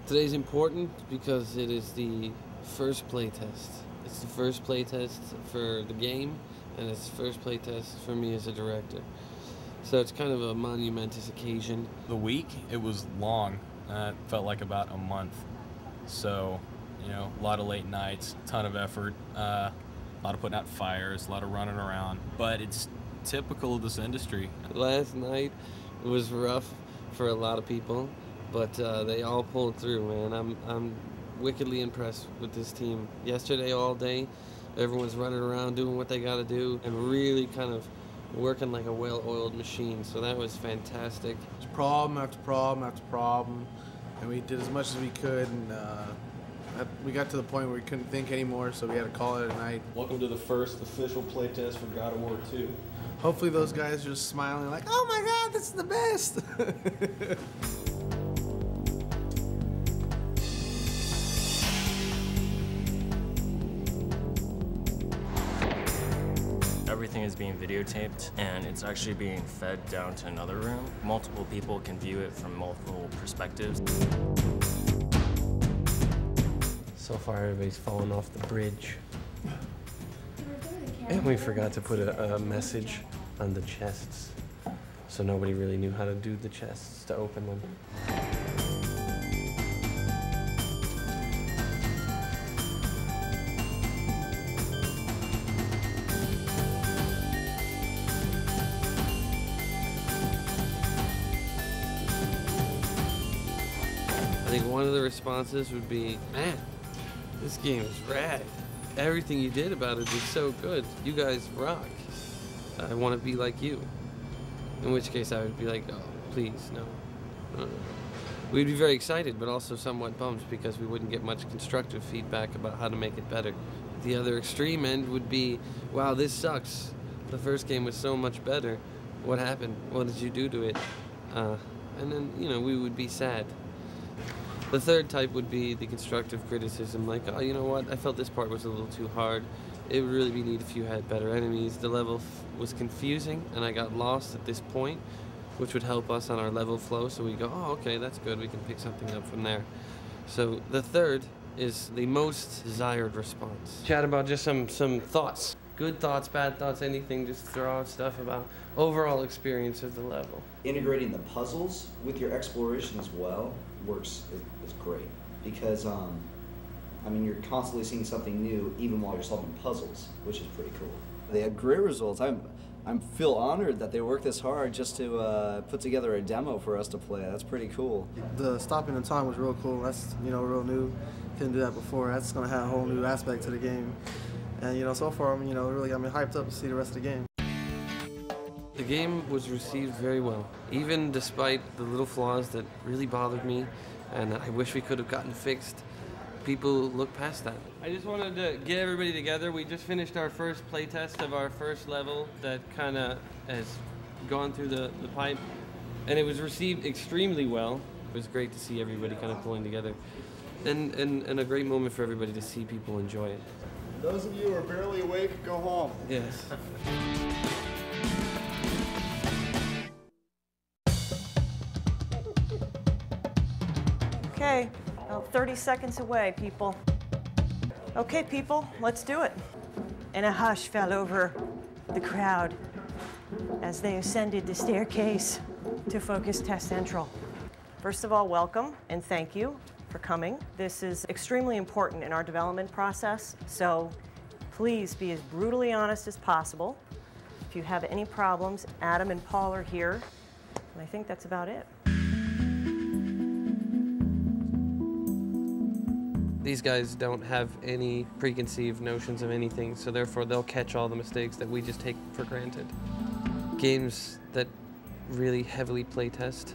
Today's important because it is the first playtest. It's the first playtest for the game, and it's the first playtest for me as a director. So it's kind of a monumentous occasion. The week, it was long. It felt like about a month. So, you know, a lot of late nights, ton of effort, a lot of putting out fires, a lot of running around. But it's typical of this industry. Last night was rough for a lot of people, but they all pulled through, man. I'm wickedly impressed with this team. Yesterday all day, everyone's running around doing what they gotta do and really kind of working like a well-oiled machine, so that was fantastic. It's problem after problem after problem, and we did as much as we could, and we got to the point where we couldn't think anymore, so we had to call it a night. Welcome to the first official playtest for God of War 2. Hopefully those guys are just smiling like, oh my God, this is the best! Everything is being videotaped, and it's actually being fed down to another room. Multiple people can view it from multiple perspectives. So far, everybody's falling off the bridge. And we forgot to put a message on the chests, so nobody really knew how to do the chests to open them. I think one of the responses would be, man, this game is rad. Everything you did about it is so good. You guys rock. I want to be like you. In which case I would be like, oh, please, no. We'd be very excited, but also somewhat bummed because we wouldn't get much constructive feedback about how to make it better. The other extreme end would be, wow, this sucks. The first game was so much better. What happened? What did you do to it? And then, you know, we would be sad. The third type would be the constructive criticism, like, oh, you know what, I felt this part was a little too hard. It would really be neat if you had better enemies. The level was confusing, and I got lost at this point, which would help us on our level flow, so we go, oh, okay, that's good, we can pick something up from there. So the third is the most desired response. Chat about just some thoughts. Good thoughts, bad thoughts, anything, just throw out stuff about overall experience of the level. Integrating the puzzles with your exploration as well is great, because I mean, you're constantly seeing something new even while you're solving puzzles, which is pretty cool. They had great results. I feel honored that they worked this hard just to put together a demo for us to play. That's pretty cool. The stopping the time was real cool. That's, you know, real new. Couldn't do that before. That's gonna have a whole new aspect to the game. And, you know, so far, you know, really got me hyped up to see the rest of the game. The game was received very well, even despite the little flaws that really bothered me and I wish we could have gotten fixed. People look past that. I just wanted to get everybody together. We just finished our first playtest of our first level that kind of has gone through the pipe, and it was received extremely well. It was great to see everybody kind of pulling together, and a great moment for everybody to see people enjoy it. Those of you who are barely awake, go home. Yes. Okay, about 30 seconds away, people. Okay, people, let's do it. And a hush fell over the crowd as they ascended the staircase to Focus Test Central. First of all, welcome and thank you for coming. This is extremely important in our development process, so please be as brutally honest as possible. If you have any problems, Adam and Paul are here, and I think that's about it. These guys don't have any preconceived notions of anything, so therefore they'll catch all the mistakes that we just take for granted. Games that really heavily playtest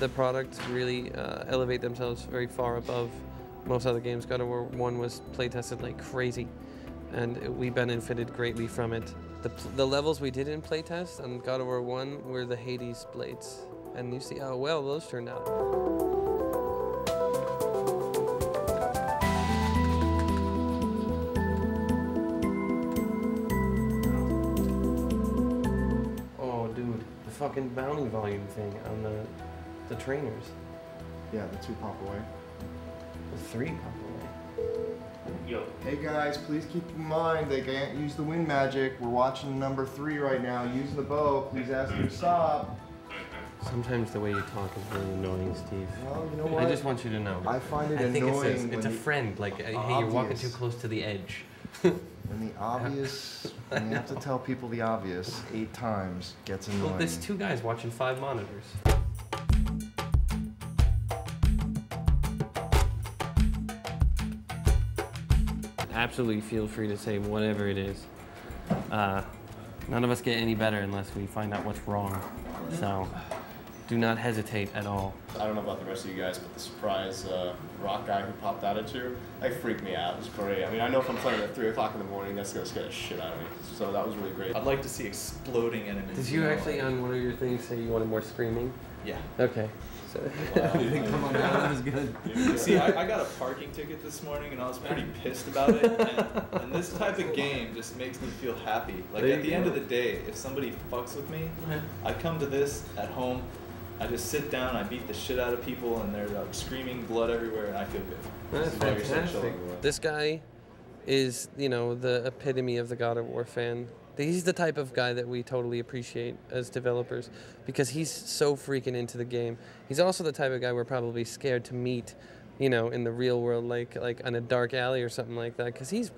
the product really elevate themselves very far above most other games. God of War 1 was playtested like crazy, and we benefited greatly from it. The levels we did in playtest on God of War 1 were the Hades blades, and you see how well those turned out. Fucking bounty volume thing on the trainers. Yeah, the two pop away. 3 probably. Yo. Hey guys, please keep in mind they can't use the wind magic. We're watching number 3 right now. Use the bow. Please ask him to stop. Sometimes the way you talk is really annoying, Steve. Well, you know what? I just want you to know. I find it I think annoying. it's a friend. Like, hey, you're walking too close to the edge. When the obvious, when you have to tell people the obvious 8 times, gets annoying. Well, there's 2 guys watching 5 monitors. Absolutely feel free to say whatever it is. None of us get any better unless we find out what's wrong. So do not hesitate at all. I don't know about the rest of you guys, but the surprise rock guy who popped out at you, like, freaked me out. It was great. I mean, I know if I'm playing at 3 o'clock in the morning, that's going to scare the shit out of me. So that was really great. I'd like to see exploding enemies. Did you actually, on one of your things, say you wanted more screaming? Yeah. Okay. So come on, that was good. See, I got a parking ticket this morning, and I was pretty pissed about it. And this type of game just makes me feel happy. Like, at the end of the day, if somebody fucks with me, I come to this at home, I just sit down, I beat the shit out of people, and they're like screaming blood everywhere, and I feel good. That's fantastic. This guy is, you know, the epitome of the God of War fan. He's the type of guy that we totally appreciate as developers because he's so freaking into the game. He's also the type of guy we're probably scared to meet, you know, in the real world, like in a dark alley or something like that, because he's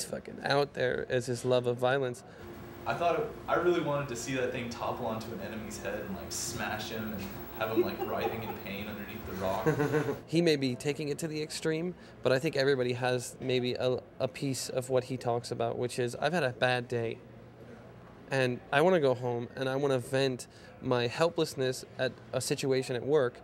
fucking out there as his love of violence. I really wanted to see that thing topple onto an enemy's head and like smash him and have him like writhing in pain underneath the rock. He may be taking it to the extreme, but I think everybody has maybe a piece of what he talks about, which is, I've had a bad day, and I want to go home, and I want to vent my helplessness at a situation at work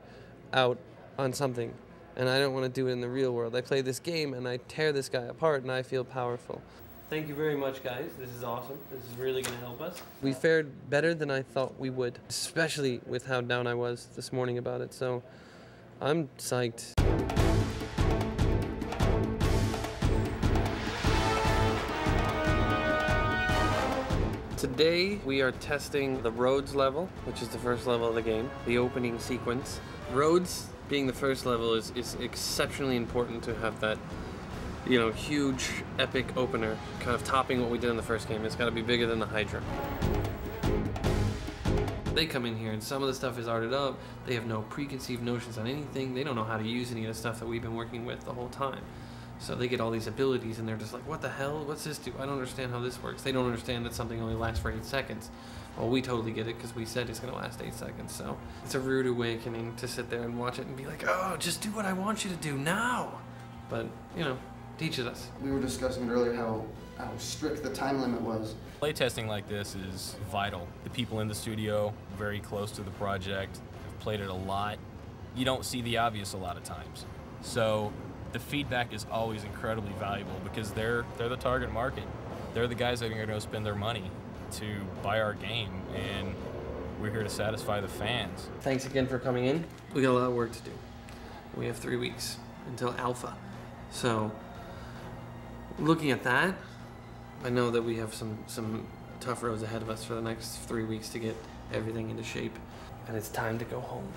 out on something, and I don't want to do it in the real world. I play this game, and I tear this guy apart, and I feel powerful. Thank you very much, guys. This is awesome. This is really going to help us. We fared better than I thought we would, especially with how down I was this morning about it. So I'm psyched. Today we are testing the roads level, which is the first level of the game, the opening sequence. Roads being the first level is exceptionally important to have that, you know, huge, epic opener, kind of topping what we did in the first game. It's got to be bigger than the Hydra. They come in here and some of the stuff is arted up. They have no preconceived notions on anything. They don't know how to use any of the stuff that we've been working with the whole time. So they get all these abilities and they're just like, what the hell? What's this do? I don't understand how this works. They don't understand that something only lasts for 8 seconds. Well, we totally get it because we said it's going to last 8 seconds. So it's a rude awakening to sit there and watch it and be like, oh, just do what I want you to do now. But, you know, teaches us. We were discussing earlier how strict the time limit was. Playtesting like this is vital. The people in the studio, very close to the project, have played it a lot. You don't see the obvious a lot of times. So the feedback is always incredibly valuable because they're the target market. They're the guys that are going to spend their money to buy our game, and we're here to satisfy the fans. Thanks again for coming in. We got a lot of work to do. We have 3 weeks until alpha. So looking at that, I know that we have some tough roads ahead of us for the next 3 weeks to get everything into shape, and it's time to go home.